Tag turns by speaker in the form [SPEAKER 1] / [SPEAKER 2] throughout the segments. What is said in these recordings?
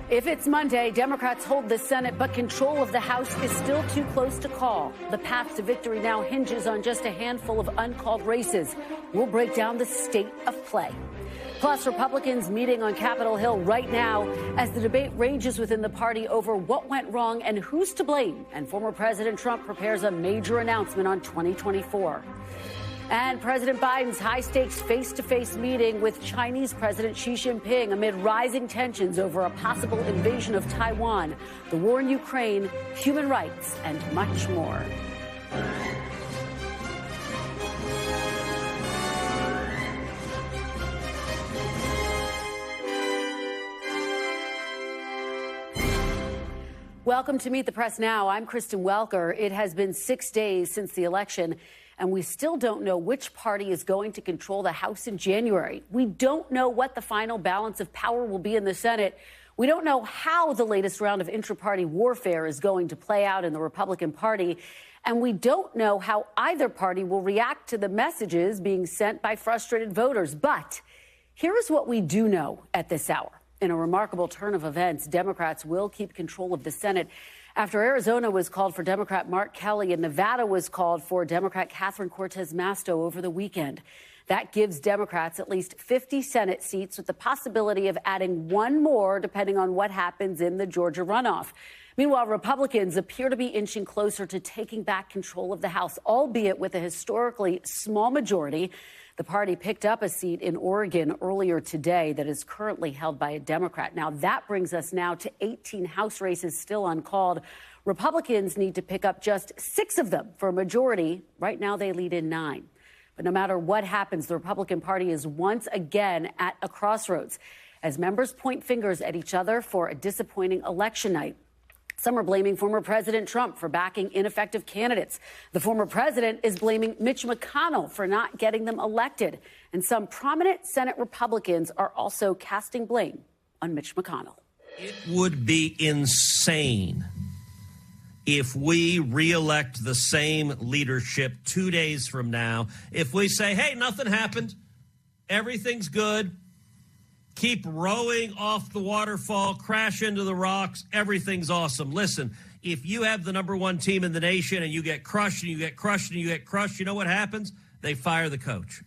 [SPEAKER 1] If it's Monday, Democrats hold the Senate, but control of the House is still too close to call. The path to victory now hinges on just a handful of uncalled races. We'll break down the state of play. Plus, Republicans meeting on Capitol Hill right now as the debate rages within the party over what went wrong and who's to blame. And former President Trump prepares a major announcement on 2024. And President Biden's high-stakes face-to-face meeting with Chinese President Xi Jinping amid rising tensions over a possible invasion of Taiwan, the war in Ukraine, human rights, and much more. Welcome to Meet the Press Now. I'm Kristen Welker. It has been 6 days since the election, and we still don't know which party is going to control the House in January. We don't know what the final balance of power will be in the Senate. We don't know how the latest round of intra-party warfare is going to play out in the Republican Party. And we don't know how either party will react to the messages being sent by frustrated voters. But here is what we do know at this hour. In a remarkable turn of events, Democrats will keep control of the Senate after Arizona was called for Democrat Mark Kelly and Nevada was called for Democrat Catherine Cortez Masto over the weekend. That gives Democrats at least 50 Senate seats with the possibility of adding one more depending on what happens in the Georgia runoff. Meanwhile, Republicans appear to be inching closer to taking back control of the House, albeit with a historically small majority. The party picked up a seat in Oregon earlier today that is currently held by a Democrat. Now, that brings us now to 18 House races still uncalled. Republicans need to pick up just 6 of them for a majority. Right now, they lead in 9. But no matter what happens, the Republican Party is once again at a crossroads as members point fingers at each other for a disappointing election night. Some are blaming former President Trump for backing ineffective candidates. The former president is blaming Mitch McConnell for not getting them elected. And some prominent Senate Republicans are also casting blame on Mitch McConnell.
[SPEAKER 2] It would be insane if we reelect the same leadership 2 days from now. If we say, hey, nothing happened, everything's good, keep rowing off the waterfall, crash into the rocks, everything's awesome. Listen, if you have the number one team in the nation and you get crushed and you get crushed and you get crushed, you know what happens? They fire the coach.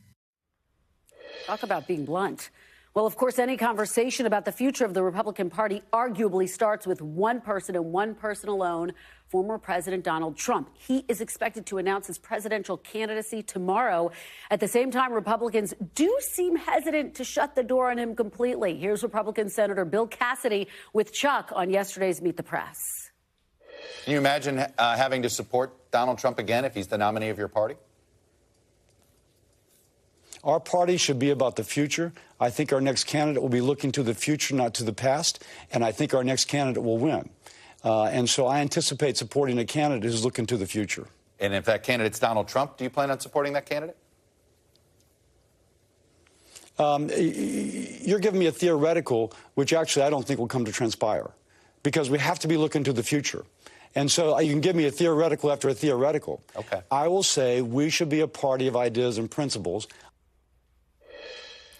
[SPEAKER 1] Talk about being blunt. Well, of course, any conversation about the future of the Republican Party arguably starts with one person and one person alone, former President Donald Trump. He is expected to announce his presidential candidacy tomorrow. At the same time, Republicans do seem hesitant to shut the door on him completely. Here's Republican Senator Bill Cassidy with Chuck on yesterday's Meet the Press.
[SPEAKER 3] Can you imagine having to support Donald Trump again if he's the nominee of your party?
[SPEAKER 4] Our party should be about the future. I think our next candidate will be looking to the future, not to the past, and I think our next candidate will win. And so I anticipate supporting a candidate who's looking to the future.
[SPEAKER 3] And if that candidate's Donald Trump, do you plan on supporting that candidate?
[SPEAKER 4] You're giving me a theoretical, which actually I don't think will come to transpire, because we have to be looking to the future. And so you can give me a theoretical after a theoretical.
[SPEAKER 3] Okay.
[SPEAKER 4] I will say we should be a party of ideas and principles.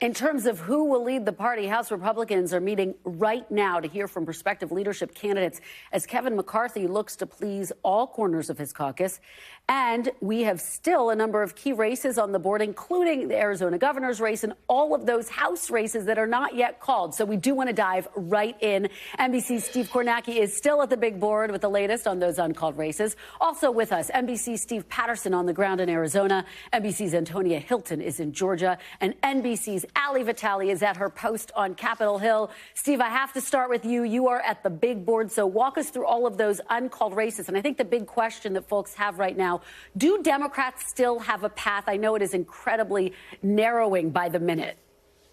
[SPEAKER 1] In terms of who will lead the party, House Republicans are meeting right now to hear from prospective leadership candidates as Kevin McCarthy looks to please all corners of his caucus. And we have still a number of key races on the board, including the Arizona governor's race and all of those House races that are not yet called. So we do want to dive right in. NBC's Steve Kornacki is still at the big board with the latest on those uncalled races. Also with us, NBC's Steve Patterson on the ground in Arizona. NBC's Antonia Hilton is in Georgia. And NBC's Ali Vitale is at her post on Capitol Hill. Steve, I have to start with you. You are at the big board, so walk us through all of those uncalled races. And I think the big question that folks have right now, do Democrats still have a path? I know it is incredibly narrowing by the minute.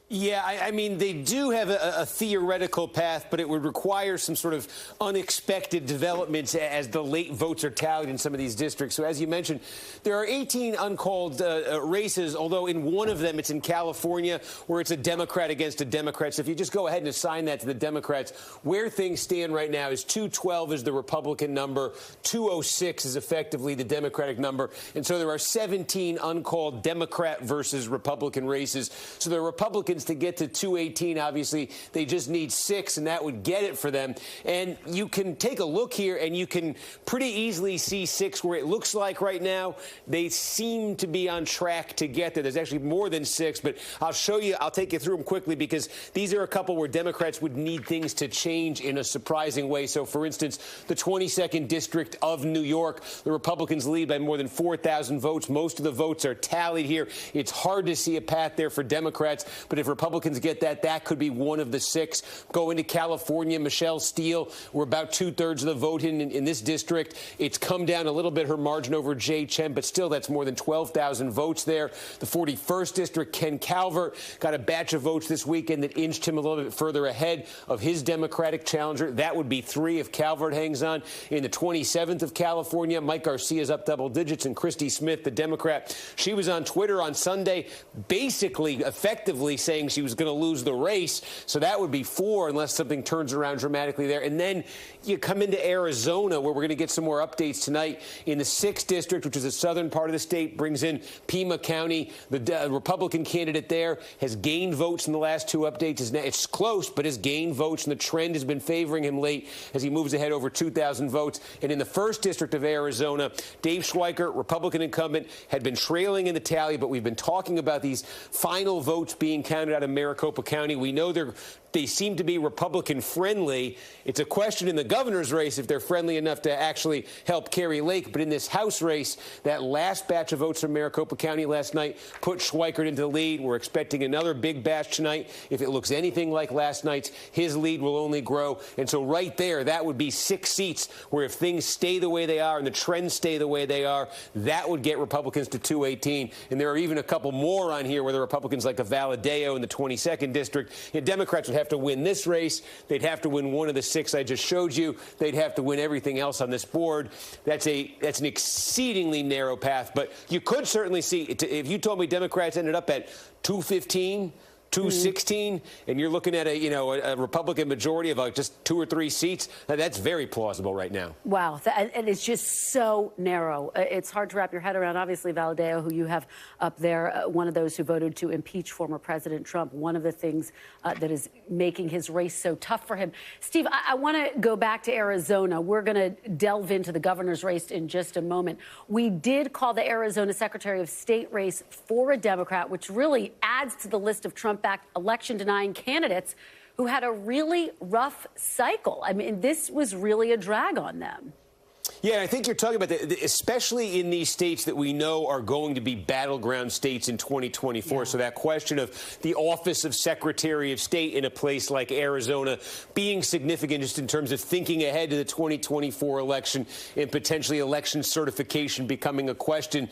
[SPEAKER 5] Yeah, I mean, they do have a theoretical path, but it would require some sort of unexpected developments as the late votes are tallied in some of these districts. So as you mentioned, there are 18 uncalled races, although in one of them it's in California where it's a Democrat against a Democrat. So if you just go ahead and assign that to the Democrats, where things stand right now is 212 is the Republican number, 206 is effectively the Democratic number. And so there are 17 uncalled Democrat versus Republican races. So the Republicans Republicans to get to 218. Obviously, they just need 6, and that would get it for them. And you can take a look here, and you can pretty easily see 6 where it looks like right now they seem to be on track to get there. There's actually more than 6, but I'll show you. I'll take you through them quickly because these are a couple where Democrats would need things to change in a surprising way. So, for instance, the 22nd District of New York, the Republicans lead by more than 4,000 votes. Most of the votes are tallied here. It's hard to see a path there for Democrats, but if Republicans get that, that could be one of the 6. Go into California, Michelle Steele, we're about 2/3 of the vote in this district. It's come down a little bit, her margin over Jay Chen, but still that's more than 12,000 votes there. The 41st District, Ken Calvert, got a batch of votes this weekend that inched him a little bit further ahead of his Democratic challenger. That would be 3 if Calvert hangs on. In the 27th of California, Mike Garcia's up double digits, and Christy Smith, the Democrat, she was on Twitter on Sunday basically effectively saying she was going to lose the race. So that would be 4 unless something turns around dramatically there. And then you come into Arizona, where we're going to get some more updates tonight. In the 6th District, which is the southern part of the state, brings in Pima County. The Republican candidate there has gained votes in the last 2 updates. It's close, but has gained votes, and the trend has been favoring him late as he moves ahead over 2,000 votes. And in the 1st District of Arizona, Dave Schweikert, Republican incumbent, had been trailing in the tally, but we've been talking about these final votes being counted out of Maricopa County. We know they seem to be Republican friendly. It's a question in the governor's race if they're friendly enough to actually help Kari Lake. But in this House race, that last batch of votes from Maricopa County last night put Schweikert into the lead. We're expecting another big batch tonight. If it looks anything like last night's, his lead will only grow. And so right there, that would be 6 seats where if things stay the way they are and the trends stay the way they are, that would get Republicans to 218. And there are even a couple more on here where the Republicans like a Valadeo in the 22nd District. And Democrats would have to win this race. They'd have to win one of the 6 I just showed you. They'd have to win everything else on this board. That's an exceedingly narrow path. But you could certainly see, if you told me Democrats ended up at 215, 216, and you're looking at a Republican majority of just 2 or 3 seats, that's very plausible right now.
[SPEAKER 1] Wow, and it's just so narrow. It's hard to wrap your head around. Obviously, Valadeo, who you have up there, one of those who voted to impeach former President Trump, one of the things that is making his race so tough for him. Steve, I want to go back to Arizona. We're going to delve into the governor's race in just a moment. We did call the Arizona Secretary of State race for a Democrat, which really adds to the list of Trump-backed election-denying candidates who had a really rough cycle. I mean, this was really a drag on them.
[SPEAKER 5] Yeah, I think you're talking about especially in these states that we know are going to be battleground states in 2024. Yeah. So that question of the office of Secretary of State in a place like Arizona being significant just in terms of thinking ahead to the 2024 election and potentially election certification becoming a question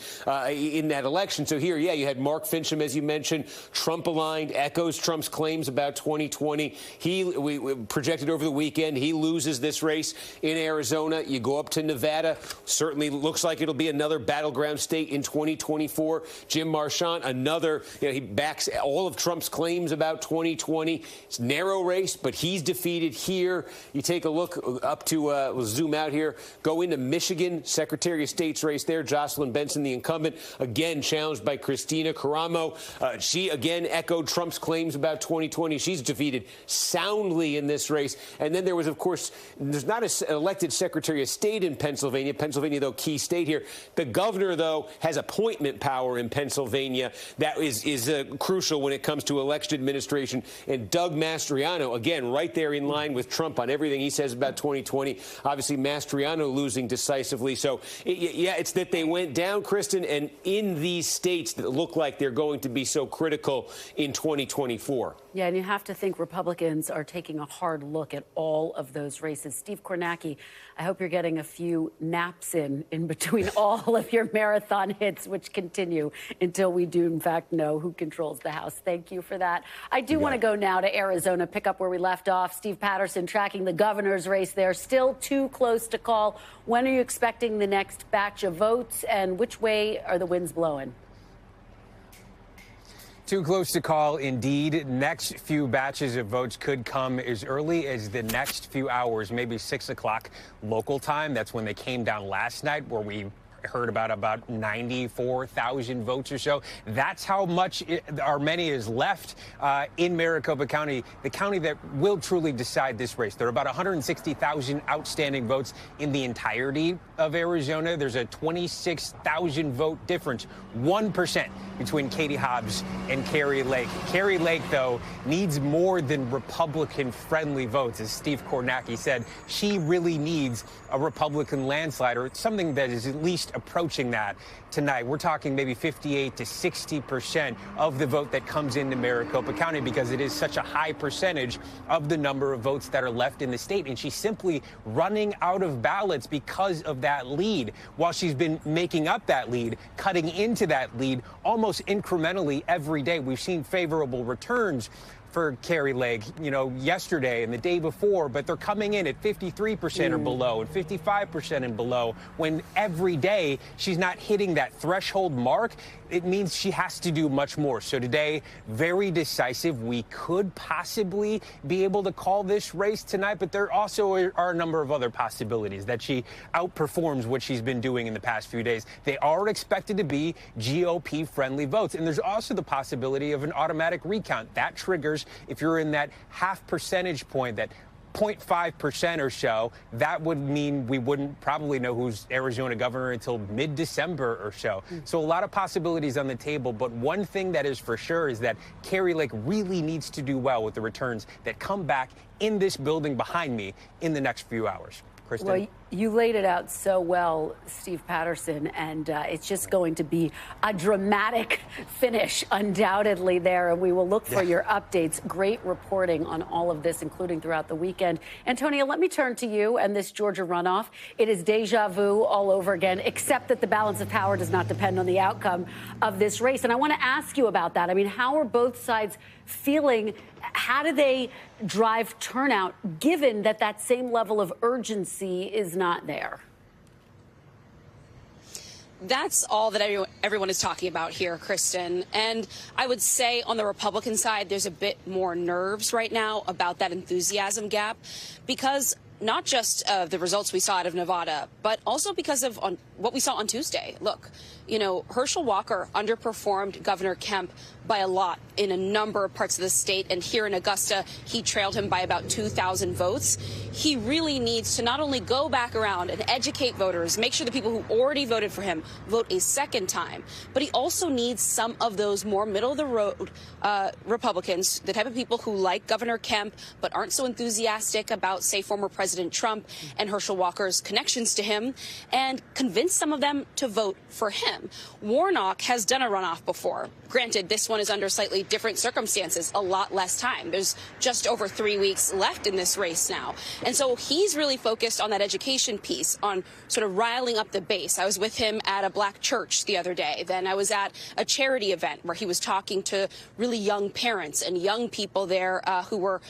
[SPEAKER 5] in that election. So here, yeah, you had Mark Fincham, as you mentioned, Trump-aligned, echoes Trump's claims about 2020. We projected over the weekend, he loses this race in Arizona. You go up to Nevada, certainly looks like it'll be another battleground state in 2024. Jim Marchant, another, he backs all of Trump's claims about 2020. It's a narrow race, but he's defeated here. You take a look up to, we'll zoom out here, go into Michigan, Secretary of State's race there. Jocelyn Benson, the incumbent, again challenged by Christina Caramo. She again echoed Trump's claims about 2020. She's defeated soundly in this race. And then there was, of course, there's not an elected Secretary of State in Pennsylvania. Pennsylvania, though, key state here. The governor, though, has appointment power in Pennsylvania. That is crucial when it comes to election administration. And Doug Mastriano, again, right there in line with Trump on everything he says about 2020. Obviously, Mastriano losing decisively. So, yeah, it's that they went down, Kristen, and in these states that look like they're going to be so critical in 2024.
[SPEAKER 1] Yeah, and you have to think Republicans are taking a hard look at all of those races. Steve Kornacki, I hope you're getting a few naps in between all of your marathon hits, which continue until we do, in fact, know who controls the House. Thank you for that. I do want to go now to Arizona, pick up where we left off. Steve Patterson tracking the governor's race there. Still too close to call. When are you expecting the next batch of votes, and which way are the winds blowing?
[SPEAKER 6] Too close to call, indeed. Next few batches of votes could come as early as the next few hours, maybe 6 o'clock local time. That's when they came down last night, where we heard about 94,000 votes or so. That's how much many is left in Maricopa County, the county that will truly decide this race. There are about 160,000 outstanding votes in the entirety of Arizona. There's a 26,000 vote difference, 1% between Katie Hobbs and Kari Lake. Kari Lake, though, needs more than Republican-friendly votes. As Steve Kornacki said, she really needs a Republican landslide, or something that is at least approaching that tonight. We're talking maybe 58 to 60% of the vote that comes into Maricopa County, because it is such a high percentage of the number of votes that are left in the state. And she's simply running out of ballots because of that lead. While she's been making up that lead, cutting into that lead almost incrementally every day. We've seen favorable returns for Kari Lake, yesterday and the day before, but they're coming in at 53% or below and 55% and below, when every day she's not hitting that threshold mark. It means she has to do much more. So today, very decisive. We could possibly be able to call this race tonight, but there also are a number of other possibilities that she outperforms what she's been doing in the past few days. They are expected to be GOP-friendly votes, and there's also the possibility of an automatic recount. That triggers, if you're in that half percentage point, that 0.5% or so, that would mean we wouldn't probably know who's Arizona governor until mid-December or so. So a lot of possibilities on the table, but one thing that is for sure is that Kari Lake really needs to do well with the returns that come back in this building behind me in the next few hours. Kristen?
[SPEAKER 1] Well, you laid it out so well, Steve Patterson, and it's just going to be a dramatic finish, undoubtedly, there. And we will look for your updates. Great reporting on all of this, including throughout the weekend. Antonia, let me turn to you and this Georgia runoff. It is deja vu all over again, except that the balance of power does not depend on the outcome of this race. And I want to ask you about that. I mean, how are both sides feeling? How do they drive turnout, given that that same level of urgency is not there?
[SPEAKER 7] That's all that everyone is talking about here, Kristen. And I would say on the Republican side, there's a bit more nerves right now about that enthusiasm gap, because not just the results we saw out of Nevada, but also because of what we saw on Tuesday. Look, Herschel Walker underperformed Governor Kemp by a lot in a number of parts of the state. And here in Augusta, he trailed him by about 2,000 votes. He really needs to not only go back around and educate voters, make sure the people who already voted for him vote a second time, but he also needs some of those more middle-of-the-road Republicans, the type of people who like Governor Kemp but aren't so enthusiastic about, say, former President Trump and Herschel Walker's connections to him, and convince some of them to vote for him. Warnock has done a runoff before. Granted, this one is under slightly different circumstances, a lot less time. There's just over 3 weeks left in this race now. And so he's really focused on that education piece, on sort of riling up the base. I was with him at a black church the other day. Then I was at a charity event where he was talking to really young parents and young people there who were,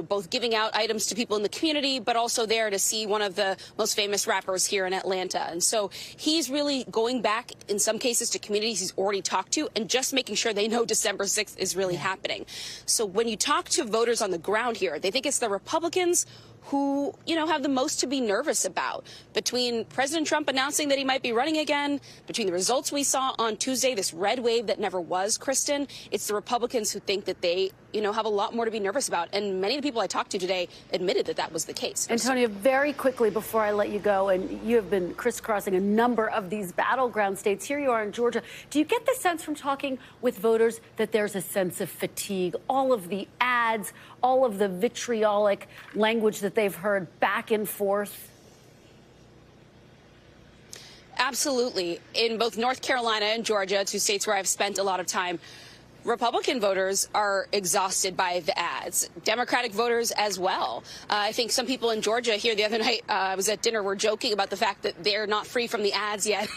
[SPEAKER 7] both giving out items to people in the community, but also there to see one of the most famous rappers here in Atlanta. And so he's really going back, in some cases, to communities he's already talked to and just making sure they know December 6th is really happening. So when you talk to voters on the ground here, they think it's the Republicans who, have the most to be nervous about. Between President Trump announcing that he might be running again, between the results we saw on Tuesday, this red wave that never was, Kristen, it's the Republicans who think that they, have a lot more to be nervous about. And many of the people I talked to today admitted that that was the case.
[SPEAKER 1] Antonia, very quickly before I let you go, and you have been crisscrossing a number of these battleground states. Here you are in Georgia. Do you get the sense from talking with voters that there's a sense of fatigue? All of the ads, all of the vitriolic language that they've heard back and forth?
[SPEAKER 7] Absolutely. In both North Carolina and Georgia, two states where I've spent a lot of time, Republican voters are exhausted by the ads. Democratic voters as well. I think some people in Georgia here the other night, I was at dinner, were joking about the fact that they're not free from the ads yet.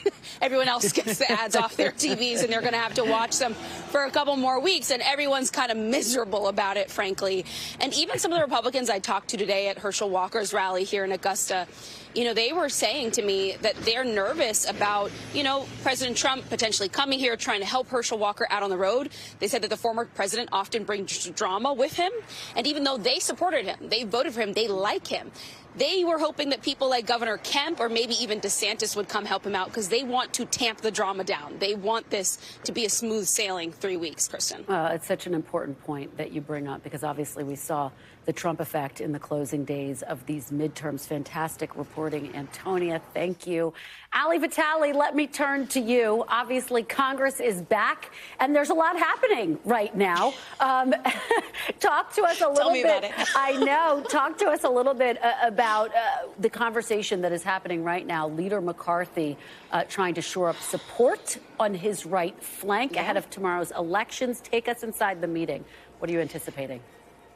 [SPEAKER 7] Everyone else gets the ads off their TVs, and they're going to have to watch them for a couple more weeks. And everyone's kind of miserable about it, frankly. And even some of the Republicans I talked to today at Herschel Walker's rally here in Augusta, they were saying to me that they're nervous about, President Trump potentially coming here, trying to help Herschel Walker out on the road. They said that the former president often brings drama with him. And even though they supported him, they voted for him, they like him, They were hoping that people like Governor Kemp or maybe even DeSantis would come help him out because they want to tamp the drama down. They want this to be a smooth sailing 3 weeks, Kristen.
[SPEAKER 1] It's such an important point that you bring up because obviously we saw the Trump effect in the closing days of these midterms. Fantastic reporting, Antonia. Thank you. Ali Vitale, let me turn to you. Obviously, Congress is back, and there's a lot happening right now. Talk to us a little bit.
[SPEAKER 7] Tell me about it.
[SPEAKER 1] I know. Talk to us a little bit about the conversation that is happening right now. Leader McCarthy trying to shore up support on his right flank ahead of tomorrow's elections. Take us inside the meeting. What are you anticipating?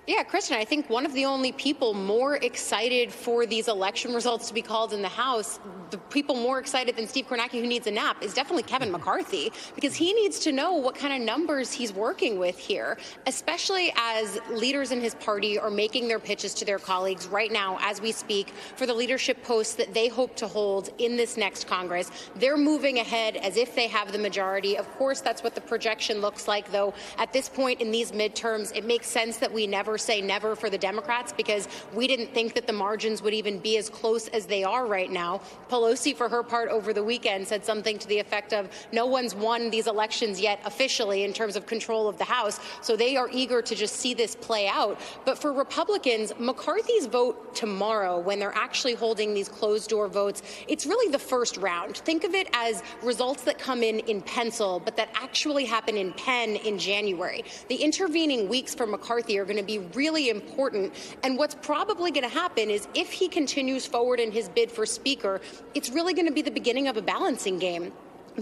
[SPEAKER 8] Yeah, Kristen, I think one of the only people more excited for these election results to be called in the House, the people more excited than Steve Kornacki, who needs a nap, is definitely Kevin McCarthy, because he needs to know what kind of numbers he's working with here, especially as leaders in his party are making their pitches to their colleagues right now as we speak for the leadership posts that they hope to hold in this next Congress. They're moving ahead as if they have the majority. Of course, that's what the projection looks like, though. At this point in these midterms, it makes sense that we never say never for the Democrats because we didn't think that the margins would even be as close as they are right now. Pelosi, for her part, over the weekend said something to the effect of no one's won these elections yet officially in terms of control of the House, so they are eager to just see this play out. But for Republicans, McCarthy's vote tomorrow, when they're actually holding these closed-door votes, it's really the first round. Think of it as results that come in pencil, but that actually happen in pen in January. The intervening weeks for McCarthy are going to be really important. And what's probably going to happen is if he continues forward in his bid for Speaker, it's really going to be the beginning of a balancing game,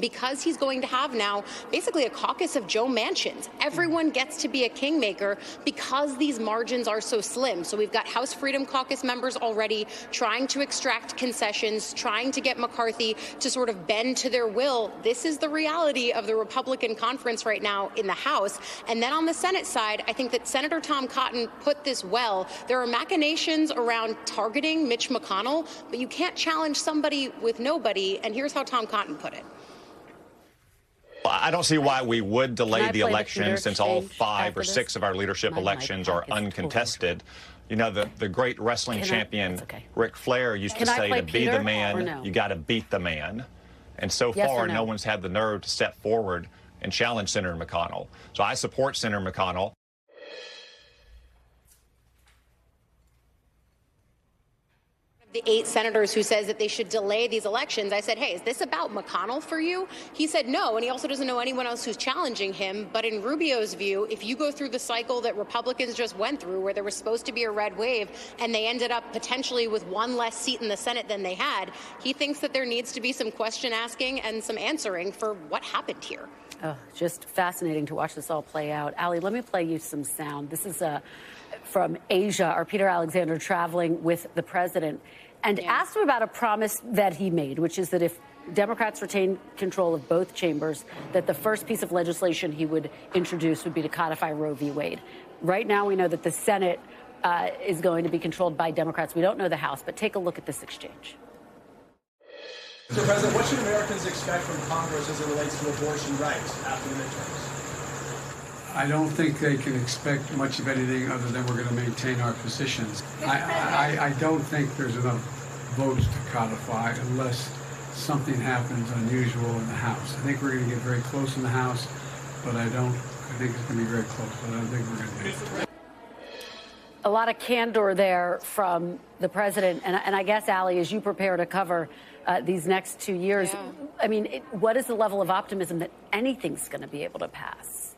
[SPEAKER 8] because he's going to have now basically a caucus of Joe Manchins. Everyone gets to be a kingmaker because these margins are so slim. So we've got House Freedom Caucus members already trying to extract concessions, trying to get McCarthy to sort of bend to their will. This is the reality of the Republican conference right now in the House. And then on the Senate side, I think that Senator Tom Cotton put this well. There are machinations around targeting Mitch McConnell, but you can't challenge somebody with nobody. And here's how Tom Cotton put it.
[SPEAKER 9] I don't see why we would delay the election since all 5 or 6 of our leadership elections are uncontested. You know, the great wrestling champion Ric Flair used to say, to be the man, you got to beat the man. And so far, no one's had the nerve to step forward and challenge Senator McConnell. So I support Senator McConnell.
[SPEAKER 8] The 8 senators who says that they should delay these elections, I said, hey, is this about McConnell for you? He said no, and he also doesn't know anyone else who's challenging him. But in Rubio's view, if you go through the cycle that Republicans just went through, where there was supposed to be a red wave, and they ended up potentially with 1 less seat in the Senate than they had, he thinks that there needs to be some question asking and some answering for what happened here.
[SPEAKER 1] Oh, just fascinating to watch this all play out. Ali, let me play you some sound. This is from Asia, our Peter Alexander traveling with the president, and asked him about a promise that he made, which is that if Democrats retain control of both chambers, that the first piece of legislation he would introduce would be to codify Roe v. Wade. Right now, we know that the Senate is going to be controlled by Democrats. We don't know the House, but take a look at this exchange.
[SPEAKER 10] Mr. President, what should Americans expect from Congress as it relates to abortion rights after the midterms?
[SPEAKER 11] I don't think they can expect much of anything other than we're going to maintain our positions. I don't think there's enough votes to codify unless something happens unusual in the House. I think we're going to get very close in the House, but I think it's going to be very close, but I don't think we're going to get it.
[SPEAKER 1] A lot of candor there from the president. And I guess, Ali, as you prepare to cover these next 2 years, I mean, what is the level of optimism that anything's going to be able to pass?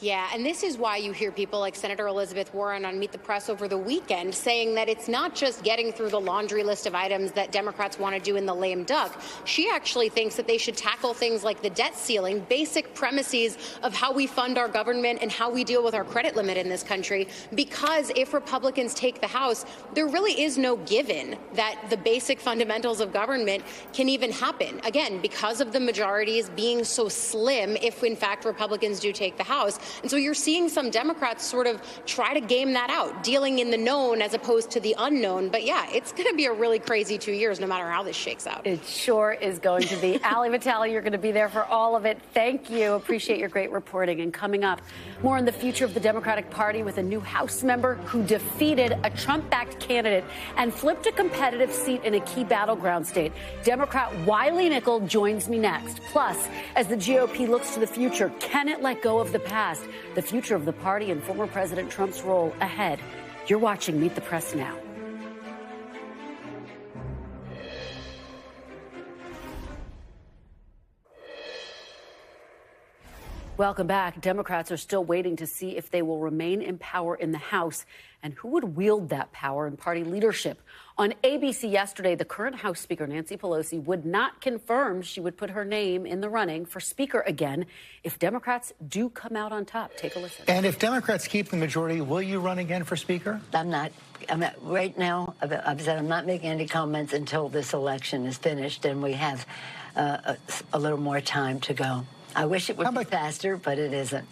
[SPEAKER 8] Yeah, and this is why you hear people like Senator Elizabeth Warren on Meet the Press over the weekend saying that it's not just getting through the laundry list of items that Democrats want to do in the lame duck. She actually thinks that they should tackle things like the debt ceiling, basic premises of how we fund our government and how we deal with our credit limit in this country, because if Republicans take the House, there really is no given that the basic fundamentals of government can even happen. Again, because of the majorities being so slim, if in fact Republicans do take the House. And so you're seeing some Democrats sort of try to game that out, dealing in the known as opposed to the unknown. But yeah, it's going to be a really crazy 2 years, no matter how this shakes out.
[SPEAKER 1] It sure is going to be. Ali Vitale, you're going to be there for all of it. Thank you. Appreciate your great reporting. And coming up, more on the future of the Democratic Party with a new House member who defeated a Trump-backed candidate and flipped a competitive seat in a key battleground state. Democrat Wiley Nickel joins me next. Plus, as the GOP looks to the future, can it let go of the past? The future of the party and former President Trump's role ahead. You're watching Meet the Press Now. Welcome back. Democrats are still waiting to see if they will remain in power in the House and who would wield that power in party leadership. On ABC yesterday, the current House Speaker, Nancy Pelosi, would not confirm she would put her name in the running for Speaker again if Democrats do come out on top. Take a listen.
[SPEAKER 12] And if Democrats keep the majority, will you run again for Speaker?
[SPEAKER 13] I'm not. Right now, I've said I'm not making any comments until this election is finished and we have a little more time to go. I wish it would be faster, but it isn't.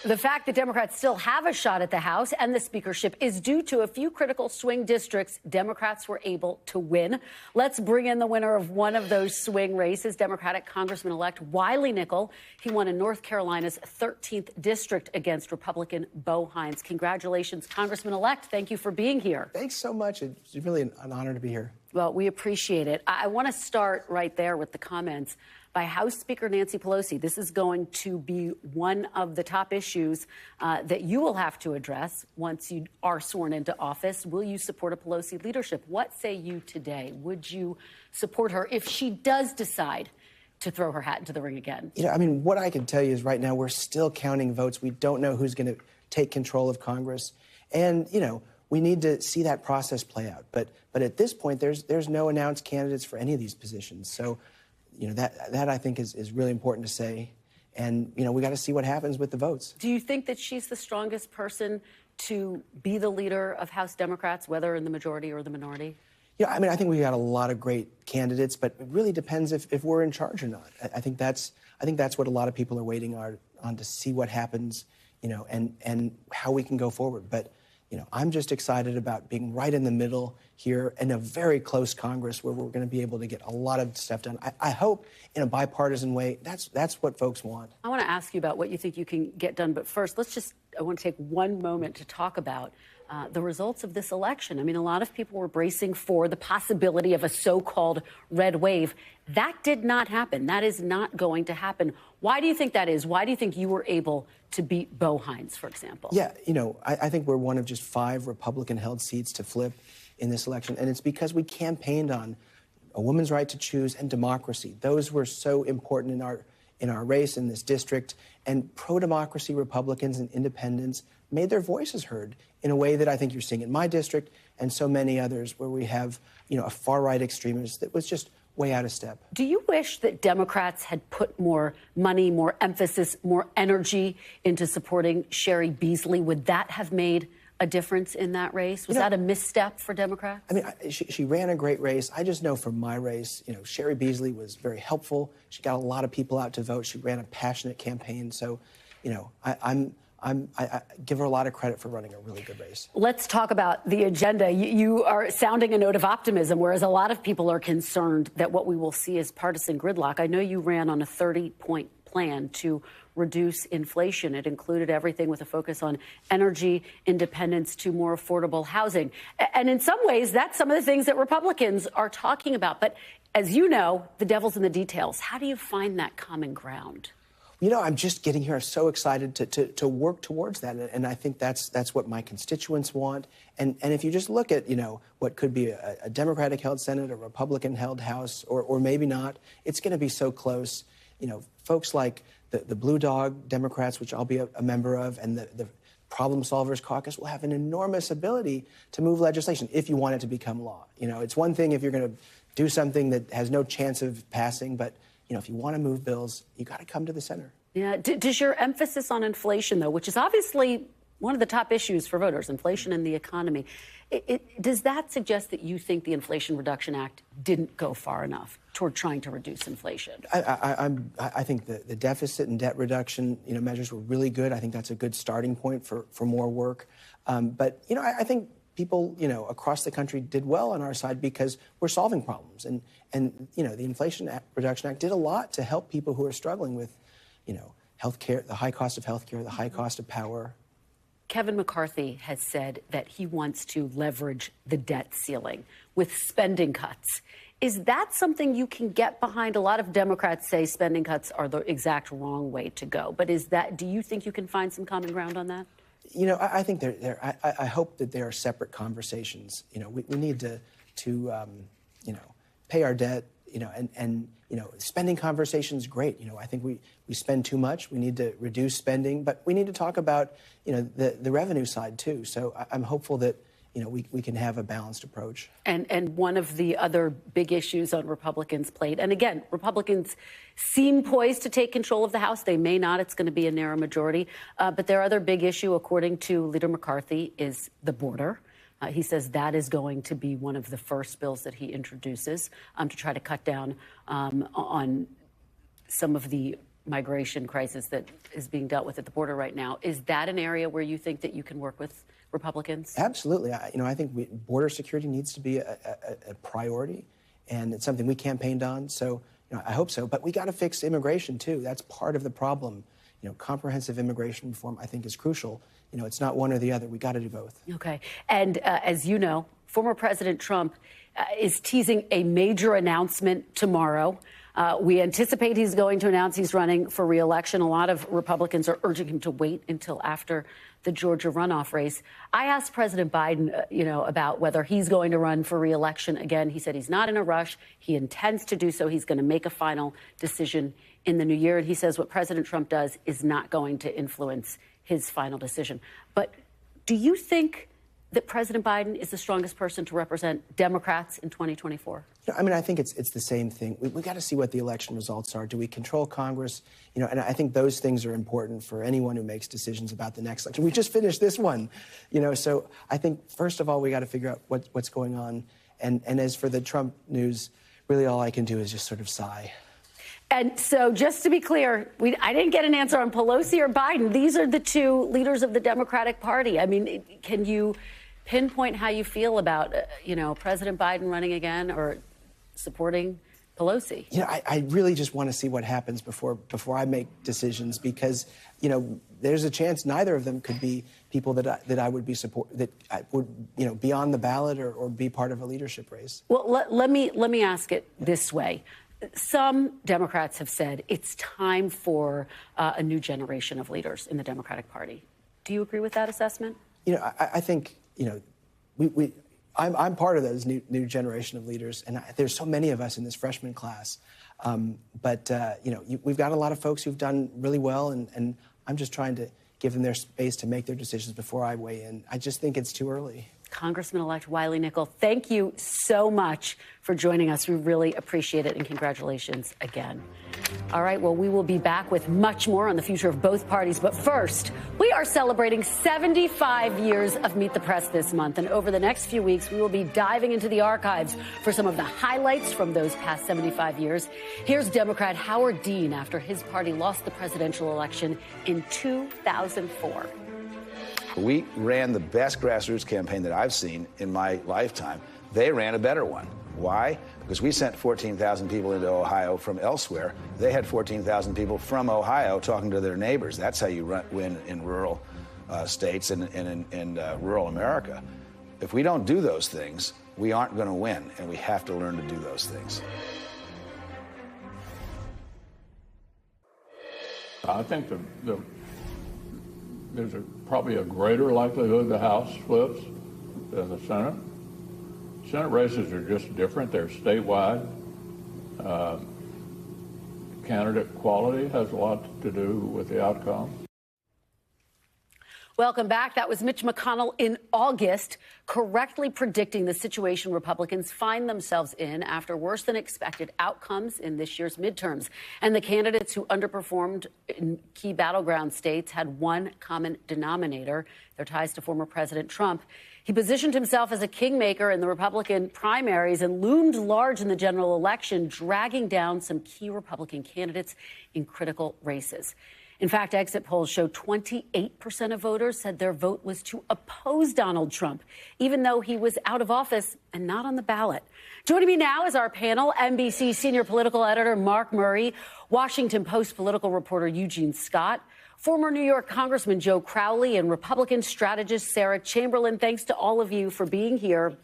[SPEAKER 1] The fact that Democrats still have a shot at the House and the speakership is due to a few critical swing districts Democrats were able to win. Let's bring in the winner of one of those swing races, Democratic Congressman-elect Wiley Nickel. He won in North Carolina's 13th district against Republican Bo Hines. Congratulations, Congressman-elect. Thank you for being here.
[SPEAKER 14] Thanks so much. It's really an honor to be here.
[SPEAKER 1] Well, we appreciate it. I want to start right there with the comments by House Speaker Nancy Pelosi. This is going to be one of the top issues that you will have to address once you are sworn into office. Will you support a Pelosi leadership? What say you today? Would you support her if she does decide to throw her hat into the ring again?
[SPEAKER 14] You know, I mean, what I can tell you is right now we're still counting votes. We don't know who's going to take control of Congress. And, you know, we need to see that process play out. But at this point, there's no announced candidates for any of these positions. So, you know, that I think is really important to say. And, you know, we got to see what happens with the votes.
[SPEAKER 1] Do you think that she's the strongest person to be the leader of House Democrats, whether in the majority or the minority?
[SPEAKER 14] Yeah, I mean, I think we got a lot of great candidates, but it really depends if we're in charge or not. I think that's what a lot of people are waiting on to see what happens, you know, and how we can go forward. But, you know, I'm just excited about being right in the middle here in a very close Congress where we're going to be able to get a lot of stuff done. I hope in a bipartisan way. That's what folks want.
[SPEAKER 1] I want to ask you about what you think you can get done. But first, I want to take one moment to talk about the results of this election. I mean, a lot of people were bracing for the possibility of a so-called red wave. That did not happen. That is not going to happen. Why do you think that is? Why do you think you were able to beat Bo Hines, for example?
[SPEAKER 14] Yeah, you know, I think we're one of just 5 Republican-held seats to flip in this election, and it's because we campaigned on a woman's right to choose and democracy. Those were so important in our race in this district, and pro-democracy Republicans and independents made their voices heard in a way that I think you're seeing in my district and so many others where we have, you know, a far-right extremist that was just way out of step.
[SPEAKER 1] Do you wish that Democrats had put more money, more emphasis, more energy into supporting Sherry Beasley? Would that have made a difference in that race? Was that a misstep for Democrats?
[SPEAKER 14] I mean, she ran a great race. I just know from my race, you know, Sherry Beasley was very helpful. She got a lot of people out to vote. She ran a passionate campaign. So, you know, I give her a lot of credit for running a really good race.
[SPEAKER 1] Let's talk about the agenda. You are sounding a note of optimism, whereas a lot of people are concerned that what we will see is partisan gridlock. I know you ran on a 30-point plan to reduce inflation. It included everything with a focus on energy independence to more affordable housing. And in some ways, that's some of the things that Republicans are talking about. But as you know, the devil's in the details. How do you find that common ground?
[SPEAKER 14] You know, I'm just getting here. I'm so excited to work towards that. And I think that's what my constituents want. And if you just look at, you know, what could be a Democratic-held Senate, a Republican-held House, or maybe not, it's going to be so close. You know, folks like the Blue Dog Democrats, which I'll be a member of, and the Problem Solvers Caucus will have an enormous ability to move legislation if you want it to become law. You know, it's one thing if you're going to do something that has no chance of passing, but you know, if you want to move bills, you got to come to the center.
[SPEAKER 1] Yeah. Does your emphasis on inflation, though, which is obviously one of the top issues for voters, inflation and the economy. Does that suggest that you think the Inflation Reduction Act didn't go far enough toward trying to reduce inflation?
[SPEAKER 14] I think the deficit and debt reduction, measures were really good. I think that's a good starting point for more work. But I think people, across the country did well on our side because we're solving problems. And the Inflation Reduction Act did a lot to help people who are struggling with, healthcare, the high cost of healthcare, the high cost of power.
[SPEAKER 1] Kevin McCarthy has said that he wants to leverage the debt ceiling with spending cuts. Is that something you can get behind? A lot of Democrats say spending cuts are the exact wrong way to go. But do you think you can find some common ground on that?
[SPEAKER 14] I think I hope that there are separate conversations. We need to pay our debt, and spending conversations, great. I think we spend too much. We need to reduce spending, but we need to talk about, the revenue side too. So I'm hopeful that, we can have a balanced approach.
[SPEAKER 1] And one of the other big issues on Republicans' plate, and again, Republicans seem poised to take control of the House. They may not. It's going to be a narrow majority. But their other big issue, according to Leader McCarthy, is the border. He says that is going to be one of the first bills that he introduces to try to cut down on some of the migration crisis that is being dealt with at the border right now. Is that an area where you think that you can work with Republicans?
[SPEAKER 14] Absolutely. I think border security needs to be a priority, and it's something we campaigned on. So, I hope so. But we got to fix immigration too. That's part of the problem. Comprehensive immigration reform, I think, is crucial. It's not one or the other. We got to do both.
[SPEAKER 1] Okay. And as you know, former President Trump is teasing a major announcement tomorrow. We anticipate he's going to announce he's running for re-election. A lot of Republicans are urging him to wait until after the Georgia runoff race. I asked President Biden, about whether he's going to run for re-election again. He said he's not in a rush. He intends to do so. He's going to make a final decision in the new year. And he says what President Trump does is not going to influence his final decision. But do you think that President Biden is the strongest person to represent Democrats in 2024?
[SPEAKER 14] I think it's the same thing. We got to see what the election results are. Do we control Congress? And I think those things are important for anyone who makes decisions about the next election. We just finished this one, so I think, first of all, we got to figure out what's going on. And as for the Trump news, really all I can do is just sort of sigh.
[SPEAKER 1] And so just to be clear, I didn't get an answer on Pelosi or Biden. These are the two leaders of the Democratic Party. Can you pinpoint how you feel about, President Biden running again or supporting Pelosi?
[SPEAKER 14] I really just want to see what happens before I make decisions because, there's a chance neither of them could be people that I would be that I would, be on the ballot or be part of a leadership race.
[SPEAKER 1] Well, let me ask it this way. Some Democrats have said it's time for a new generation of leaders in the Democratic Party. Do you agree with that assessment?
[SPEAKER 14] I think, I'm part of those new generation of leaders, and there's so many of us in this freshman class. But we've got a lot of folks who've done really well, and I'm just trying to give them their space to make their decisions before I weigh in. I just think it's too early.
[SPEAKER 1] Congressman-elect Wiley Nickel, thank you so much for joining us. We really appreciate it, and congratulations again. All right, well, we will be back with much more on the future of both parties. But first, we are celebrating 75 years of Meet the Press this month. And over the next few weeks, we will be diving into the archives for some of the highlights from those past 75 years. Here's Democrat Howard Dean after his party lost the presidential election in 2004.
[SPEAKER 15] We ran the best grassroots campaign that I've seen in my lifetime. They ran a better one. Why? Because we sent 14,000 people into Ohio from elsewhere. They had 14,000 people from Ohio talking to their neighbors. That's how you win in rural states and in rural America. If we don't do those things, we aren't going to win, and we have to learn to do those things.
[SPEAKER 16] I think there's probably a greater likelihood the House flips than the Senate. Senate races are just different. They're statewide. Candidate quality has a lot to do with the outcome.
[SPEAKER 1] Welcome back. That was Mitch McConnell in August, correctly predicting the situation Republicans find themselves in after worse than expected outcomes in this year's midterms. And the candidates who underperformed in key battleground states had one common denominator: their ties to former President Trump. He positioned himself as a kingmaker in the Republican primaries and loomed large in the general election, dragging down some key Republican candidates in critical races. In fact, exit polls show 28% of voters said their vote was to oppose Donald Trump, even though he was out of office and not on the ballot. Joining me now is our panel: NBC senior political editor Mark Murray, Washington Post political reporter Eugene Scott, former New York Congressman Joe Crowley, and Republican strategist Sarah Chamberlain. Thanks to all of you for being here.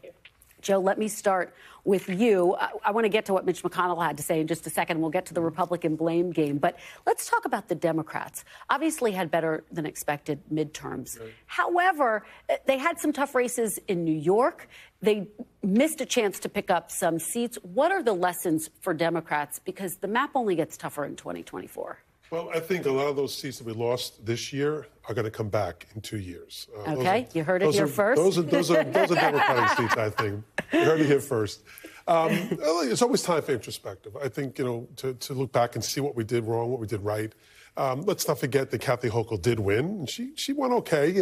[SPEAKER 1] Joe, let me start with you. I want to get to what Mitch McConnell had to say in just a second. We'll get to the Republican blame game. But let's talk about the Democrats. Obviously had better than expected midterms. Right. However, they had some tough races in New York. They missed a chance to pick up some seats. What are the lessons for Democrats? Because the map only gets tougher in 2024.
[SPEAKER 17] Well, I think a lot of those seats that we lost this year are going to come back in 2 years.
[SPEAKER 1] Okay, you heard it here first.
[SPEAKER 17] Those are Democratic seats, I think. You heard it here first. It's always time for introspective. I think, to look back and see what we did wrong, what we did right. Let's not forget that Kathy Hochul did win. And she won okay,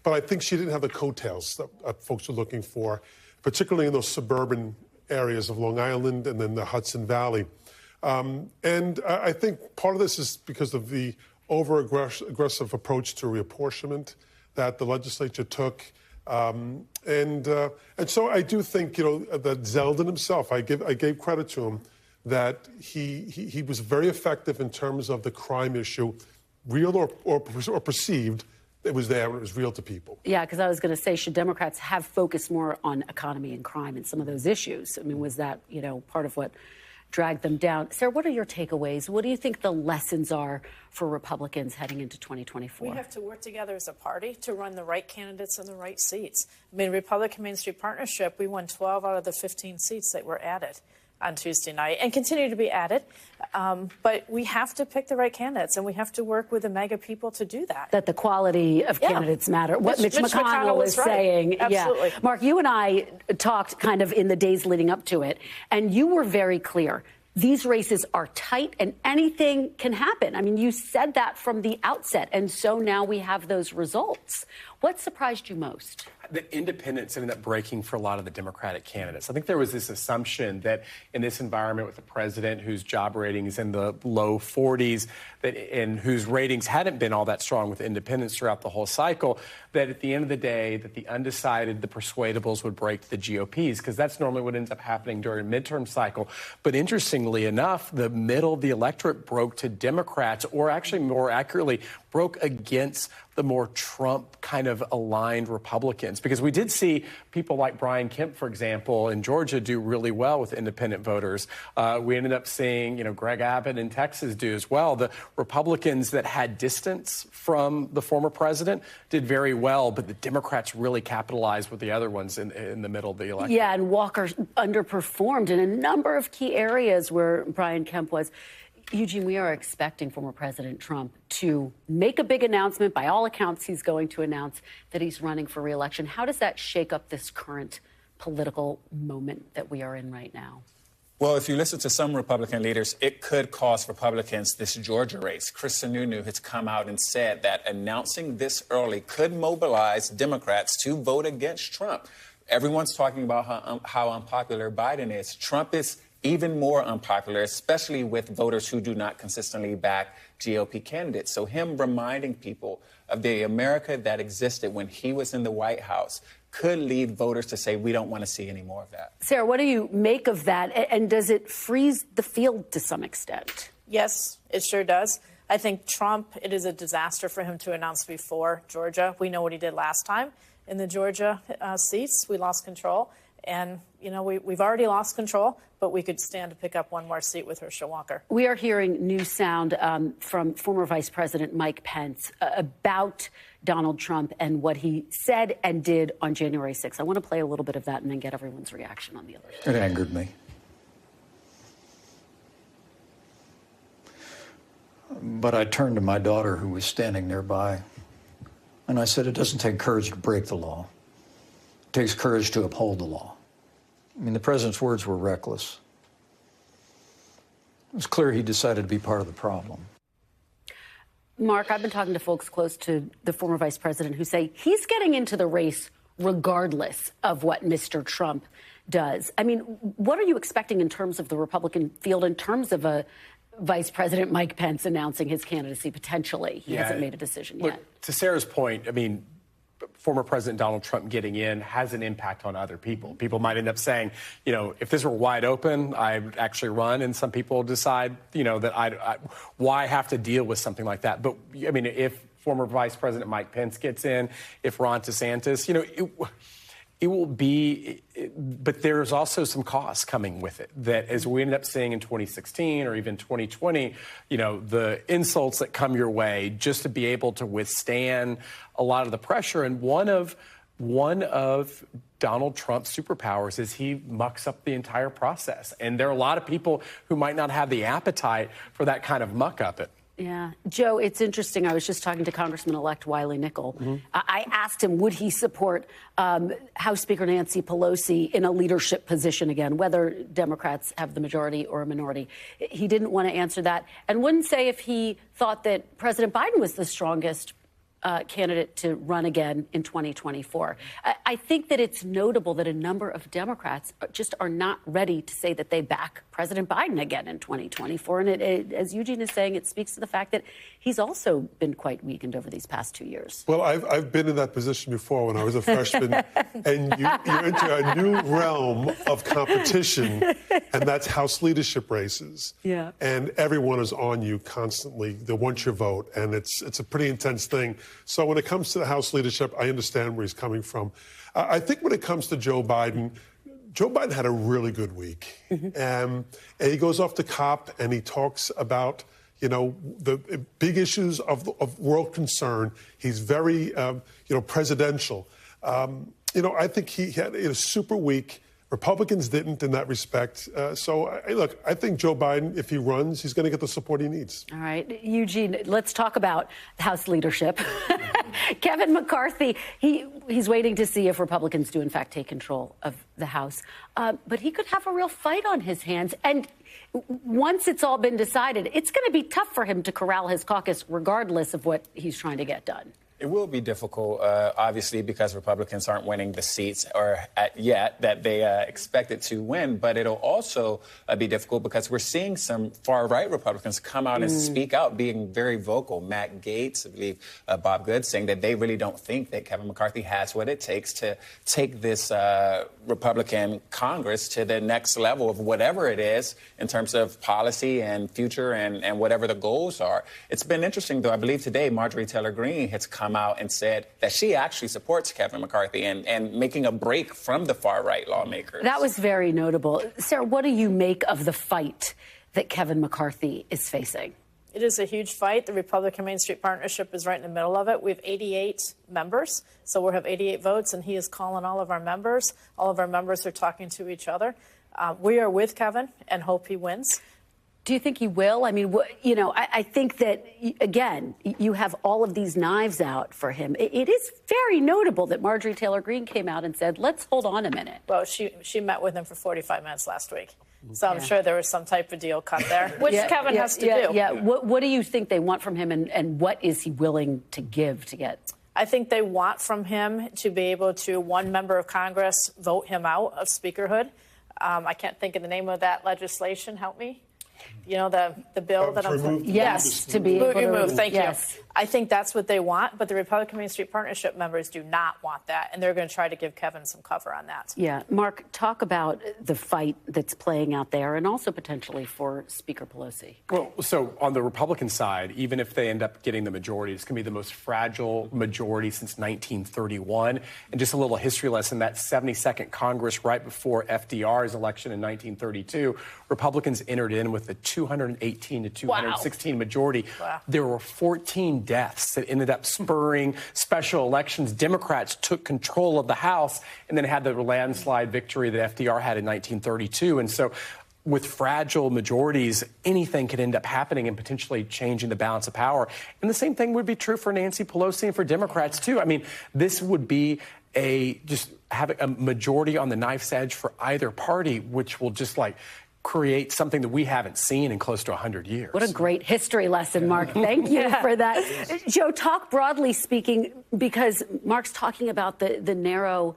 [SPEAKER 17] but I think she didn't have the coattails that folks were looking for, particularly in those suburban areas of Long Island and then the Hudson Valley. And I think part of this is because of the over-aggressive approach to reapportionment that the legislature took. And so I do think, that Zeldin himself, I gave credit to him, that he was very effective in terms of the crime issue, real or perceived. It was there and it was real to people.
[SPEAKER 1] Yeah, because I was going to say, should Democrats have focused more on economy and crime and some of those issues? I mean, was that, part of what dragged them down? Sarah, what are your takeaways? What do you think the lessons are for Republicans heading into 2024?
[SPEAKER 18] We have to work together as a party to run the right candidates in the right seats. I mean, Republican Main Street Partnership, we won 12 out of the 15 seats that were added on Tuesday night and continue to be added. But we have to pick the right candidates, and we have to work with the mega people to do that.
[SPEAKER 1] That the quality of candidates matter. What Mitch McConnell is saying.
[SPEAKER 18] Absolutely.
[SPEAKER 1] Yeah. Mark, you and I talked kind of in the days leading up to it, and you were very clear. These races are tight and anything can happen. I mean, you said that from the outset. And so now we have those results. What surprised you most?
[SPEAKER 19] The independents ended up breaking for a lot of the Democratic candidates. I think there was this assumption that in this environment with a president whose job rating is in the low 40s and whose ratings hadn't been all that strong with independents throughout the whole cycle, that at the end of the day, that the undecided, the persuadables would break the GOPs, because that's normally what ends up happening during a midterm cycle. But interestingly enough, the middle of the electorate broke to Democrats, or actually more accurately, broke against the more Trump kind of aligned Republicans, because we did see people like Brian Kemp, for example, in Georgia do really well with independent voters. We ended up seeing, Greg Abbott in Texas do as well. The Republicans that had distance from the former president did very well, but the Democrats really capitalized with the other ones in the middle of the election.
[SPEAKER 1] Yeah, and Walker underperformed in a number of key areas where Brian Kemp was. Eugene, we are expecting former President Trump to make a big announcement. By all accounts, he's going to announce that he's running for re-election. How does that shake up this current political moment that we are in right now?
[SPEAKER 20] Well, if you listen to some Republican leaders, it could cost Republicans this Georgia race. Chris Sununu has come out and said that announcing this early could mobilize Democrats to vote against Trump. Everyone's talking about how unpopular Biden is. Trump is even more unpopular, especially with voters who do not consistently back GOP candidates. So him reminding people of the America that existed when he was in the White House could lead voters to say, we don't want to see any more of that.
[SPEAKER 1] Sarah, what do you make of that? And does it freeze the field to some extent?
[SPEAKER 18] Yes, it sure does. I think Trump, it is a disaster for him to announce before Georgia. We know what he did last time in the Georgia seats. We lost control. And, we've already lost control, but we could stand to pick up one more seat with Herschel Walker.
[SPEAKER 1] We are hearing new sound from former Vice President Mike Pence about Donald Trump and what he said and did on January 6th. I want to play a little bit of that and then get everyone's reaction on the other side.
[SPEAKER 21] It angered me. But I turned to my daughter, who was standing nearby, And I said, it doesn't take courage to break the law. It takes courage to uphold the law. I mean, the president's words were reckless. It was clear he decided to be part of the problem.
[SPEAKER 1] Mark, I've been talking to folks close to the former vice president who say he's getting into the race regardless of what Mr. Trump does. I mean, what are you expecting in terms of the Republican field, in terms of a Vice President Mike Pence announcing his candidacy potentially? He hasn't made a decision yet.
[SPEAKER 19] To Sarah's point, I mean, former President Donald Trump getting in has an impact on other people. People might end up saying, you know, if this were wide open, I'd actually run. And some people decide, you know, that why have to deal with something like that? But, I mean, if former Vice President Mike Pence gets in, if Ron DeSantis, you know, it will be, but there's also some costs coming with it that, as we ended up seeing in 2016 or even 2020, you know, the insults that come your way just to be able to withstand a lot of the pressure. And one of Donald Trump's superpowers is he mucks up the entire process. And there are a lot of people who might not have the appetite for that kind of muck up it.
[SPEAKER 1] Yeah. Joe, it's interesting. I was just talking to Congressman-elect Wiley Nickel. I asked him, would he support House Speaker Nancy Pelosi in a leadership position again, whether Democrats have the majority or a minority. He didn't want to answer that and wouldn't say if he thought that President Biden was the strongest candidate to run again in 2024. I think that it's notable that a number of Democrats just are not ready to say that they back President Biden again in 2024. And as Eugene is saying, it speaks to the fact that he's also been quite weakened over these past 2 years.
[SPEAKER 17] Well, I've been in that position before when I was a freshman, and you enter a new realm of competition, and that's House leadership races.
[SPEAKER 1] Yeah.
[SPEAKER 17] And everyone is on you constantly. They want your vote, and it's a pretty intense thing. So when it comes to the House leadership, I understand where he's coming from. I think when it comes to Joe Biden had a really good week. And he goes off the COP and he talks about, you know, the big issues of world concern. He's very, presidential. I think he had a super week. Republicans didn't in that respect. Look, I think Joe Biden, if he runs, he's going to get the support he needs.
[SPEAKER 1] All right. Eugene, let's talk about House leadership. Kevin McCarthy, he's waiting to see if Republicans do, in fact, take control of the House. But he could have a real fight on his hands. And once it's all been decided, it's going to be tough for him to corral his caucus, regardless of what he's trying to get done.
[SPEAKER 20] It will be difficult, obviously, because Republicans aren't winning the seats yet that they expected to win. But it'll also be difficult because we're seeing some far-right Republicans come out and speak out, being very vocal. Matt Gaetz, I believe Bob Good, saying that they really don't think that Kevin McCarthy has what it takes to take this Republican Congress to the next level of whatever it is in terms of policy and future and whatever the goals are. It's been interesting, though. I believe today Marjorie Taylor Greene has come out and said that she actually supports Kevin McCarthy and making a break from the far-right lawmakers.
[SPEAKER 1] That was very notable. Sarah, what do you make of the fight that Kevin McCarthy is facing?
[SPEAKER 18] It is a huge fight. The Republican Main Street Partnership is right in the middle of it. We have 88 members, so we'll have 88 votes, and he is calling all of our members. All of our members are talking to each other. We are with Kevin and hope he wins.
[SPEAKER 1] Do you think he will? I mean, I think that, again, you have all of these knives out for him. It is very notable that Marjorie Taylor Greene came out and said, let's hold on a minute.
[SPEAKER 18] Well, she met with him for 45 minutes last week. So I'm sure there was some type of deal cut there, which Kevin has to do.
[SPEAKER 1] Yeah. What do you think they want from him, and what is he willing to give to get?
[SPEAKER 18] I think they want from him to be able to, one member of Congress, vote him out of speakerhood. I can't think of the name of that legislation. Help me. You know, the bill that I'm...
[SPEAKER 1] Yes, to be able to
[SPEAKER 18] remove. Thank you. I think that's what they want, but the Republican Main Street Partnership members do not want that, and they're going to try to give Kevin some cover on that.
[SPEAKER 1] Yeah. Mark, talk about the fight that's playing out there and also potentially for Speaker Pelosi.
[SPEAKER 19] Well, so on the Republican side, even if they end up getting the majority, it's going to be the most fragile majority since 1931. And just a little history lesson, that 72nd Congress right before FDR's election in 1932, Republicans entered in with a 218 to 216 majority.
[SPEAKER 18] Wow.
[SPEAKER 19] There were 14 deaths that ended up spurring special elections. Democrats took control of the House and then had the landslide victory that FDR had in 1932. And so with fragile majorities, anything could end up happening and potentially changing the balance of power. And the same thing would be true for Nancy Pelosi and for Democrats, too. I mean, this would be just having a majority on the knife's edge for either party, which will just create something that we haven't seen in close to 100 years.
[SPEAKER 1] What a great history lesson, Mark. Thank you for that. Joe, talk broadly speaking, because Mark's talking about the narrow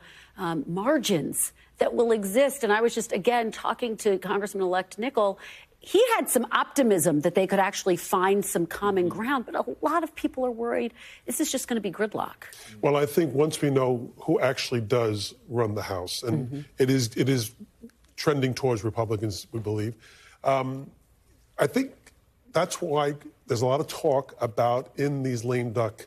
[SPEAKER 1] margins that will exist. And I was just, again, talking to Congressman-elect Nickel. He had some optimism that they could actually find some common ground, but a lot of people are worried this is just going to be gridlock.
[SPEAKER 17] Well, I think once we know who actually does run the House, and it is trending towards Republicans, we believe, I think that's why there's a lot of talk about in this lame duck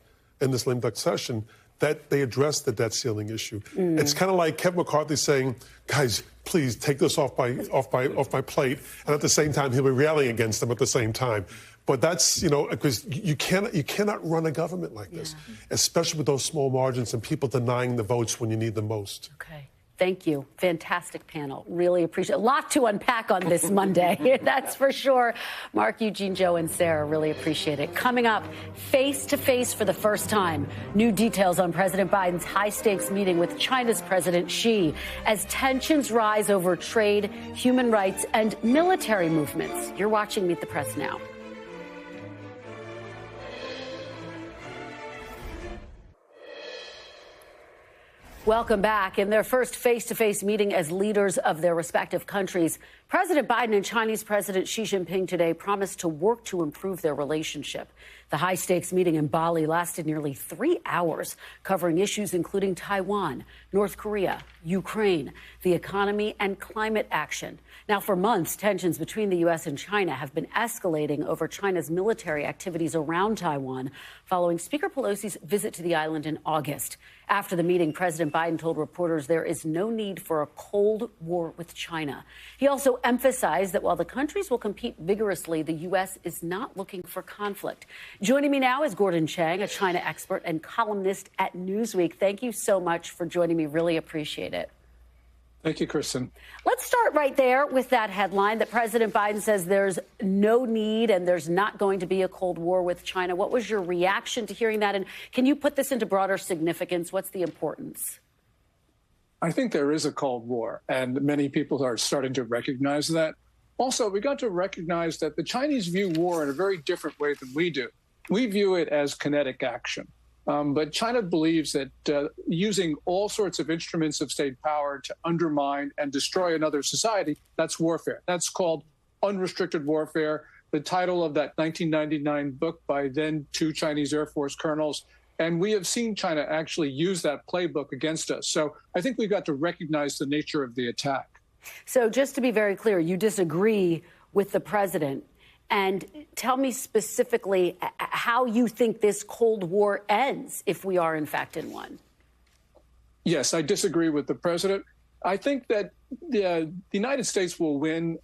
[SPEAKER 17] session that they address the debt ceiling issue. It's kind of like Kevin McCarthy saying, guys, please take this off my plate. And at the same time, he'll be rallying against them at the same time. But that's, because you cannot run a government like this, especially with those small margins and people denying the votes when you need them most.
[SPEAKER 1] Okay. Thank you. Fantastic panel. Really appreciate it. A lot to unpack on this Monday. That's for sure. Mark, Eugene, Joe, and Sarah, really appreciate it. Coming up, face-to-face for the first time. New details on President Biden's high-stakes meeting with China's President Xi as tensions rise over trade, human rights, and military movements. You're watching Meet the Press now. Welcome back. In their first face-to-face meeting as leaders of their respective countries, President Biden and Chinese President Xi Jinping today promised to work to improve their relationship. The high-stakes meeting in Bali lasted nearly 3 hours, covering issues including Taiwan, North Korea, Ukraine, the economy, and climate action. Now, for months, tensions between the U.S. and China have been escalating over China's military activities around Taiwan following Speaker Pelosi's visit to the island in August. After the meeting, President Biden told reporters there is no need for a Cold War with China. He also emphasized that while the countries will compete vigorously, the U.S. is not looking for conflict. Joining me now is Gordon Chang, a China expert and columnist at Newsweek. Thank you so much for joining me. Really appreciate it.
[SPEAKER 11] Thank you, Kristen.
[SPEAKER 1] Let's start right there with that headline that President Biden says there's no need and there's not going to be a Cold War with China. What was your reaction to hearing that? And can you put this into broader significance? What's the importance?
[SPEAKER 11] I think there is a Cold War, and many people are starting to recognize that. Also, we got to recognize that the Chinese view war in a very different way than we do. We view it as kinetic action. But China believes that using all sorts of instruments of state power to undermine and destroy another society, that's warfare. That's called unrestricted warfare, the title of that 1999 book by then 2 Chinese Air Force colonels. And we have seen China actually use that playbook against us. So I think we've got to recognize the nature of the attack.
[SPEAKER 1] So just to be very clear, you disagree with the president. And tell me specifically how you think this Cold War ends, if we are, in fact, in one.
[SPEAKER 11] Yes, I disagree with the president. I think that the United States will win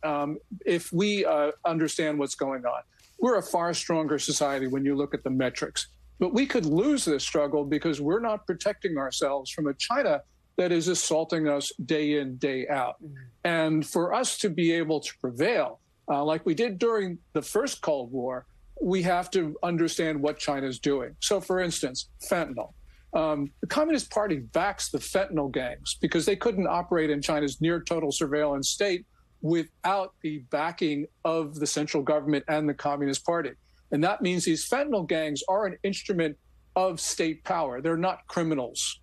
[SPEAKER 11] if we understand what's going on. We're a far stronger society when you look at the metrics. But we could lose this struggle because we're not protecting ourselves from a China that is assaulting us day in, day out. And for us to be able to prevail, like we did during the first Cold War, we have to understand what China's doing. So, for instance, fentanyl. The Communist Party backs the fentanyl gangs because they couldn't operate in China's near total surveillance state without the backing of the central government and the Communist Party. And that means these fentanyl gangs are an instrument of state power. They're not criminals.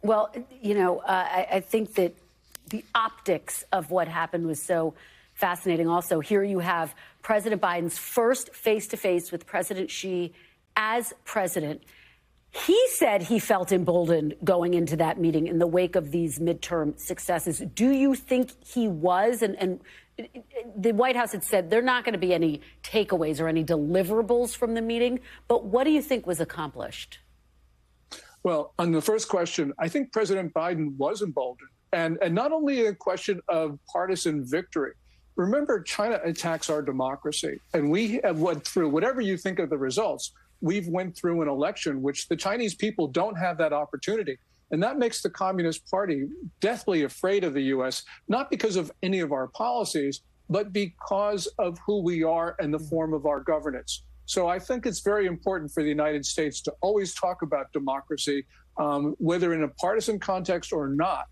[SPEAKER 1] Well, I think that the optics of what happened was so fascinating. Also, here you have President Biden's first face-to-face with President Xi as president. He said he felt emboldened going into that meeting in the wake of these midterm successes. Do you think he was? And the White House had said there are not going to be any takeaways or any deliverables from the meeting. But what do you think was accomplished?
[SPEAKER 11] Well, on the first question, I think President Biden was emboldened. And not only a question of partisan victory. Remember, China attacks our democracy, and we have went through, whatever you think of the results, we've went through an election which the Chinese people don't have that opportunity. And that makes the Communist Party deathly afraid of the U.S., not because of any of our policies, but because of who we are and the form of our governance. So I think it's very important for the United States to always talk about democracy, whether in a partisan context or not,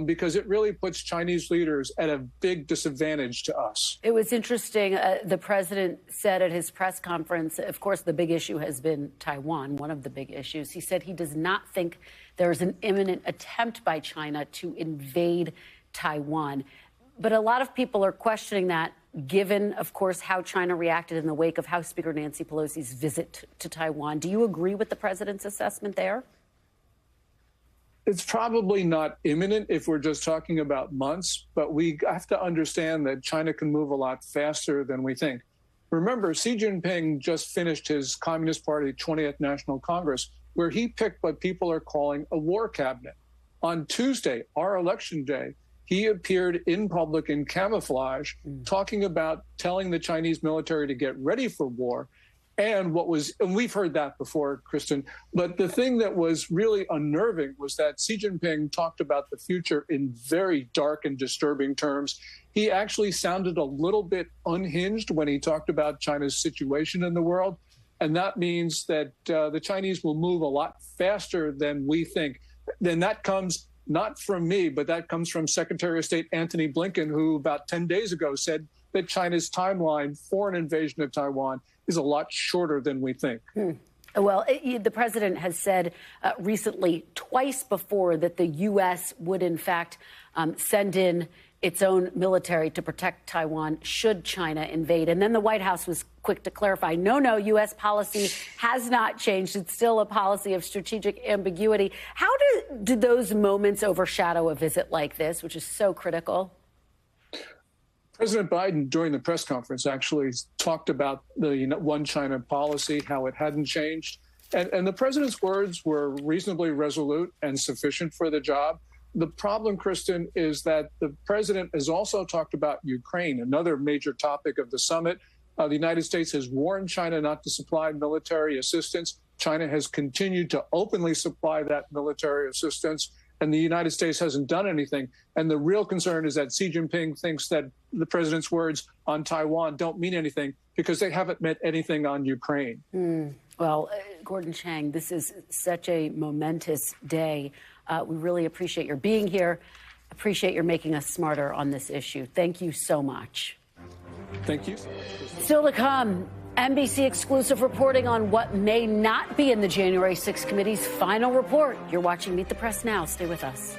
[SPEAKER 11] because it really puts Chinese leaders at a big disadvantage to us.
[SPEAKER 1] It was interesting. The president said at his press conference, of course, the big issue has been Taiwan, one of the big issues. He said he does not think there's an imminent attempt by China to invade Taiwan. But a lot of people are questioning that, given, of course, how China reacted in the wake of House Speaker Nancy Pelosi's visit to Taiwan. Do you agree with the president's assessment there?
[SPEAKER 11] It's probably not imminent if we're just talking about months, but we have to understand that China can move a lot faster than we think. Remember, Xi Jinping just finished his Communist Party 20th National Congress, where he picked what people are calling a war cabinet. On Tuesday, our election day, he appeared in public in camouflage, talking about telling the Chinese military to get ready for war. And we've heard that before, Kristen, but the thing that was really unnerving was that Xi Jinping talked about the future in very dark and disturbing terms. He actually sounded a little bit unhinged when he talked about China's situation in the world. And that means that the Chinese will move a lot faster than we think. Then that comes not from me, but that comes from Secretary of State Antony Blinken, who about 10 days ago said that China's timeline for an invasion of Taiwan is a lot shorter than we think.
[SPEAKER 1] Well, the president has said recently, twice before, that the U.S. would, in fact, send in its own military to protect Taiwan should China invade. And then the White House was quick to clarify, no, U.S. policy has not changed. It's still a policy of strategic ambiguity. How do those moments overshadow a visit like this, which is so critical?
[SPEAKER 11] President Biden, during the press conference, actually talked about the one China policy, how it hadn't changed. And the president's words were reasonably resolute and sufficient for the job. The problem, Kristen, is that the president has also talked about Ukraine, another major topic of the summit. The United States has warned China not to supply military assistance. China has continued to openly supply that military assistance, and the United States hasn't done anything. And the real concern is that Xi Jinping thinks that the president's words on Taiwan don't mean anything because they haven't meant anything on Ukraine.
[SPEAKER 1] Well, Gordon Chang, this is such a momentous day. We really appreciate your being here. Appreciate your making us smarter on this issue. Thank you so much.
[SPEAKER 11] Thank you.
[SPEAKER 1] Still to come, NBC exclusive reporting on what may not be in the January 6th committee's final report. You're watching Meet the Press Now. Stay with us.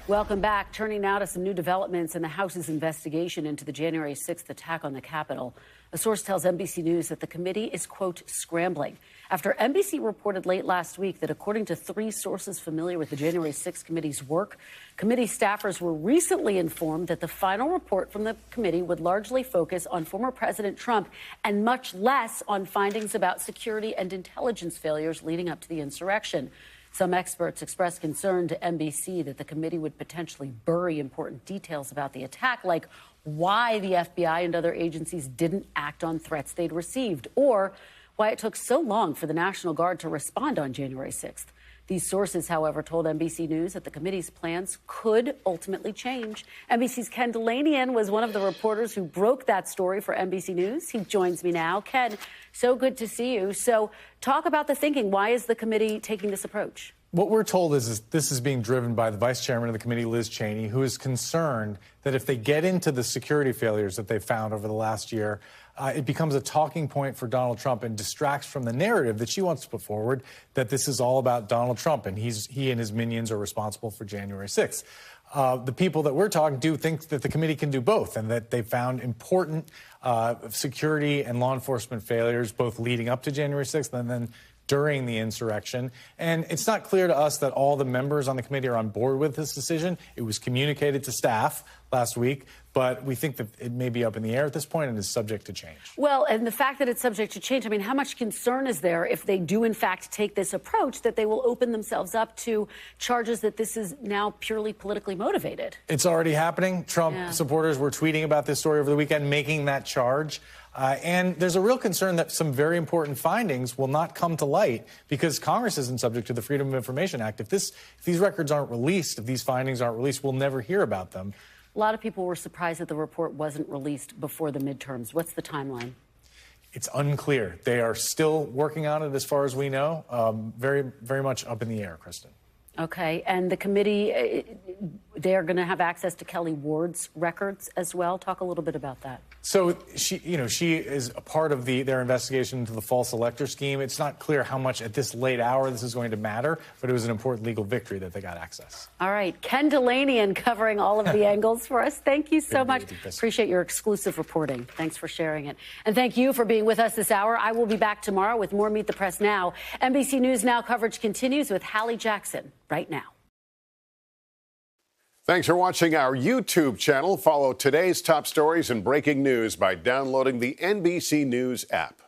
[SPEAKER 1] Welcome back. Turning now to some new developments in the House's investigation into the January 6th attack on the Capitol. A source tells NBC News that the committee is, quote, scrambling after NBC reported late last week that, according to 3 sources familiar with the January 6th committee's work, committee staffers were recently informed that the final report from the committee would largely focus on former President Trump and much less on findings about security and intelligence failures leading up to the insurrection. Some experts expressed concern to NBC that the committee would potentially bury important details about the attack, like why the FBI and other agencies didn't act on threats they'd received, or why it took so long for the National Guard to respond on January 6th. These sources, however, told NBC News that the committee's plans could ultimately change. NBC's Ken Delanian was one of the reporters who broke that story for NBC News. He joins me now. Ken, so good to see you. So talk about the thinking. Why is the committee taking this approach?
[SPEAKER 2] What we're told is this is being driven by the vice chairman of the committee, Liz Cheney, who is concerned that if they get into the security failures that they've found over the last year, it becomes a talking point for Donald Trump and distracts from the narrative that she wants to put forward, that this is all about Donald Trump and he and his minions are responsible for January 6th. The people that we're talking to think that the committee can do both and that they found important security and law enforcement failures both leading up to January 6th and then during the insurrection. And it's not clear to us that all the members on the committee are on board with this decision. It was communicated to staff last week but we think that it may be up in the air at this point and is subject to change.
[SPEAKER 1] Well, and the fact that it's subject to change, I mean, how much concern is there if they do, in fact, take this approach, that they will open themselves up to charges that this is now purely politically motivated?
[SPEAKER 2] It's already happening. Trump supporters were tweeting about this story over the weekend, making that charge. And there's a real concern that some very important findings will not come to light because Congress isn't subject to the Freedom of Information Act. If these records aren't released, if these findings aren't released, we'll never hear about them.
[SPEAKER 1] A lot of people were surprised that the report wasn't released before the midterms. What's the timeline?
[SPEAKER 2] It's unclear. They are still working on it as far as we know. Very, very much up in the air, Kristen.
[SPEAKER 1] Okay. And the committee, they are going to have access to Kelly Ward's records as well. Talk a little bit about that.
[SPEAKER 2] So she is a part of their investigation into the false elector scheme. It's not clear how much at this late hour this is going to matter, but it was an important legal victory that they got access.
[SPEAKER 1] All right. Ken Delanian covering all of the angles for us. Thank you so much. Appreciate your exclusive reporting. Thanks for sharing it. And thank you for being with us this hour. I will be back tomorrow with more Meet the Press Now. NBC News Now coverage continues with Hallie Jackson right now.
[SPEAKER 3] Thanks for watching our YouTube channel. Follow today's top stories and breaking news by downloading the NBC News app.